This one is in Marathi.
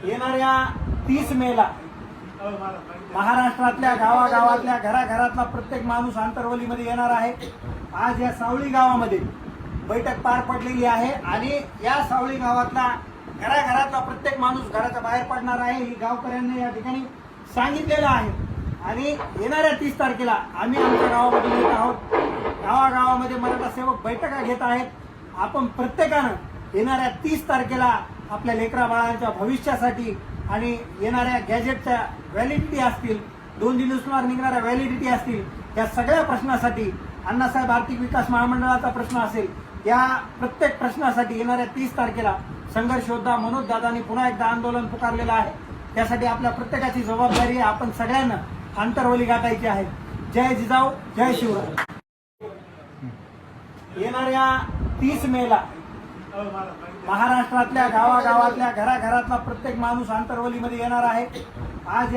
येणाऱ्या 30 मेला महाराष्ट्रातल्या गावागावातल्या घराघरातला प्रत्येक माणूस आंतरवलीमध्ये येणार आहे। आज या सावळी गावामध्ये बैठक पार पडलेली आहे आणि या सावळी गावातला घराघरातला प्रत्येक माणूस घराच्या बाहेर पडणार आहे ही गावकऱ्यांनी या ठिकाणी सांगितलेलं आहे। आणि येणाऱ्या 30 तारखेला आम्ही आमच्या गावामध्ये येत आहोत। गावागावामध्ये मराठा सेवक बैठका घेत आहेत। आपण प्रत्येकानं येणाऱ्या 30 तारखेला आपल्या लेकरा बाळांच्या भविष्यासाठी आणि येणाऱ्या गॅजेटच्या व्हॅलिडिटी असतील, 2 दिवसांवर निघणाऱ्या व्हॅलिडिटी असतील, या सगळ्या प्रश्नासाठी अण्णासाहेब आर्थिक विकास महामंडळाचा प्रश्न असेल, या प्रत्येक प्रश्नासाठी येणाऱ्या 30 तारखेला संघर्ष योद्धा मनोज दादांनी पुन्हा एकदा आंदोलन पुकारलेलं आहे। त्यासाठी आपल्या प्रत्येकाची जबाबदारी आहे, आपण सगळ्यांना आंतरवली गाठायची आहे। जय जिजाऊ, जय शिवराय। येणाऱ्या 30 मेला महाराष्ट्रातल्या गावागावातल्या घराघरातला प्रत्येक माणूस आंतरवलीमध्ये येणार आहे। आज